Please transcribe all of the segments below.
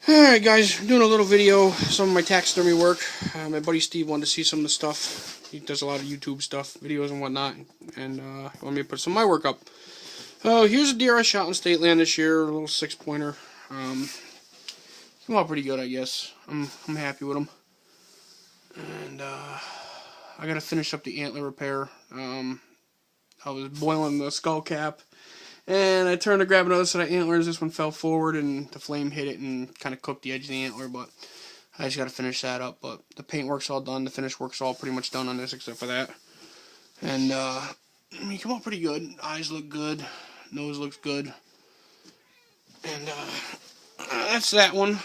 Alright guys, I'm doing a little video, some of my taxidermy work. My buddy Steve wanted to see some of the stuff. He does a lot of YouTube stuff, videos and whatnot, and he wanted me to put some of my work up. Here's a deer I shot in state land this year, a little 6-pointer. Came out pretty good, I guess. I'm happy with him. And I gotta finish up the antler repair. I was boiling the skull cap, and I turned to grab another set of antlers. This one fell forward, and the flame hit it and kind of cooked the edge of the antler, but I just got to finish that up. But the paint work's all done. The finish work's all pretty much done on this except for that. And, I mean, come out pretty good. Eyes look good. Nose looks good. And, that's that one.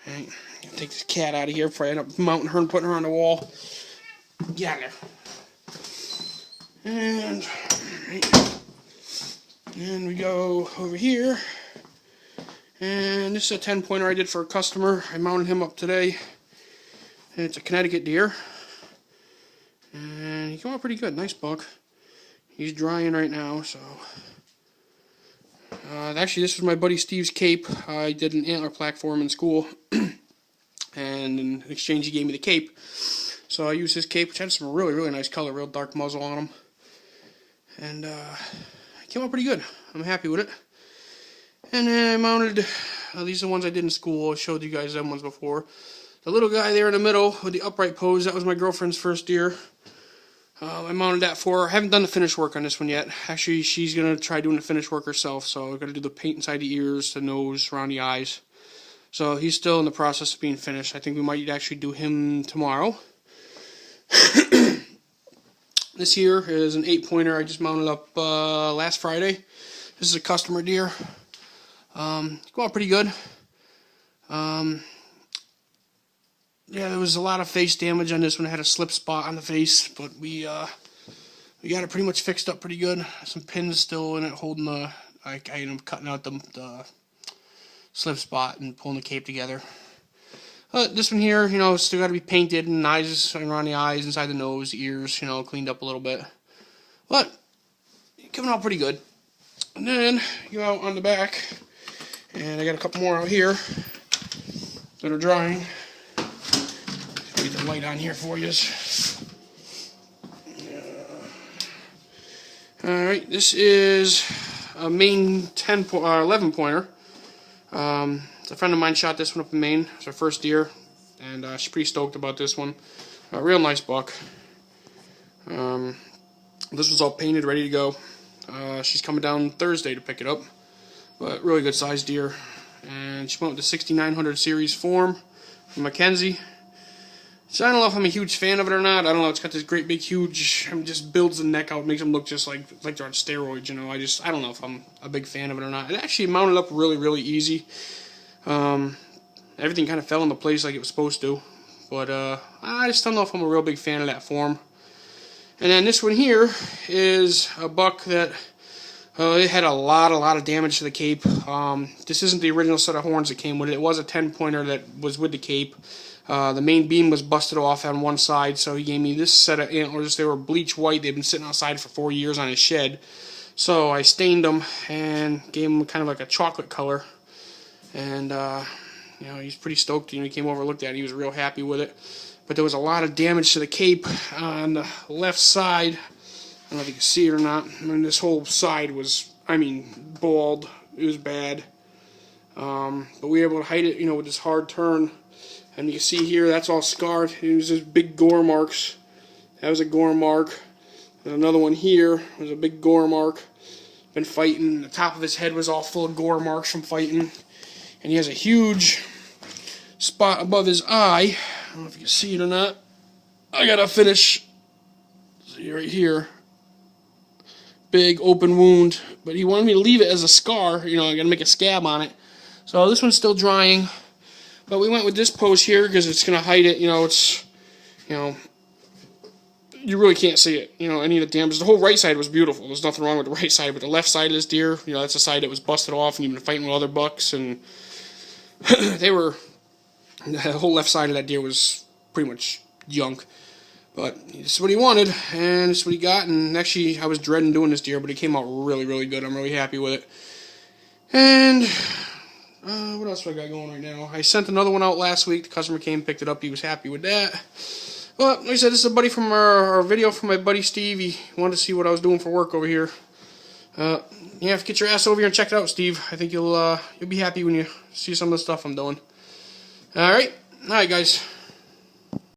Alright, take this cat out of here before I end up mounting her and putting her on the wall. Get out of there. And we go over here, and this is a 10-pointer I did for a customer. I mounted him up today, and it's a Connecticut deer, and he came out pretty good. Nice buck. He's drying right now, so actually this was my buddy Steve's cape. I did an antler plaque for him in school, and in exchange he gave me the cape, so I used his cape, which had some really nice color, real dark muzzle on him, and came out pretty good. I'm happy with it. And then I mounted, these are the ones I did in school. I showed you guys them ones before. The little guy there in the middle with the upright pose, that was my girlfriend's first deer. I mounted that for her. I haven't done the finish work on this one yet. Actually, she's going to try doing the finish work herself. So I've got to do the paint inside the ears, the nose, around the eyes. So he's still in the process of being finished. I think we might actually do him tomorrow. This here is an 8-pointer I just mounted up last Friday. This is a customer deer. Come out pretty good. Yeah, there was a lot of face damage on this one. It had a slip spot on the face, but we got it pretty much fixed up pretty good. Some pins still in it holding the. I ended up cutting out the slip spot and pulling the cape together. This one here, still got to be painted, and eyes around the eyes, inside the nose, ears, cleaned up a little bit. But coming out pretty good. And then you go out on the back, and I got a couple more out here that are drying. Get the light on here for you. All right, this is a Maine 11-pointer. A friend of mine shot this one up in Maine. It's her first deer, and she's pretty stoked about this one. A real nice buck. This was all painted, ready to go. She's coming down Thursday to pick it up, but really good sized deer. And she went with the 6900 series form from Mackenzie. So I don't know if I'm a huge fan of it or not. I don't know. It's got this great big huge, just builds the neck out, makes them look just like they're on steroids. I don't know if I'm a big fan of it or not. It actually mounted up really easy. Everything kind of fell into place like it was supposed to, but I just don't know if I'm a real big fan of that form. And then this one here is a buck that it had a lot of damage to the cape. This isn't the original set of horns that came with it. It was a 10-pointer that was with the cape. The main beam was busted off on one side, so he gave me this set of antlers. They were bleach white. They've been sitting outside for 4 years on his shed. So I stained them and gave him kind of like a chocolate color. And, he's pretty stoked. He came over and looked at it. He was real happy with it. But there was a lot of damage to the cape on the left side. I don't know if you can see it or not. I mean, this whole side was, bald. It was bad. But we were able to hide it, with this hard turn. And you can see here, that's all scarred. It was just big gore marks. That was a gore mark. And another one here was a big gore mark. Been fighting. The top of his head was all full of gore marks from fighting. And he has a huge spot above his eye. I don't know if you can see it or not. I gotta finish. See right here. Big open wound. But he wanted me to leave it as a scar. I gotta make a scab on it. So this one's still drying. But we went with this pose here because it's gonna hide it. It's, you really can't see it. Any of the damage. The whole right side was beautiful. There's nothing wrong with the right side. But the left side of this deer, that's the side that was busted off, and you've been fighting with other bucks, and the whole left side of that deer was pretty much junk. But this is what he wanted, and this is what he got. And actually, I was dreading doing this deer, but it came out really good. I'm really happy with it. And What else do I got going right now? I sent another one out last week. The customer came, picked it up. He was happy with that. Well, like I said, this is a buddy from our video from my buddy Steve. He wanted to see what I was doing for work over here. Yeah, get your ass over here and check it out, Steve. I think you'll be happy when you see some of the stuff I'm doing. All right, guys.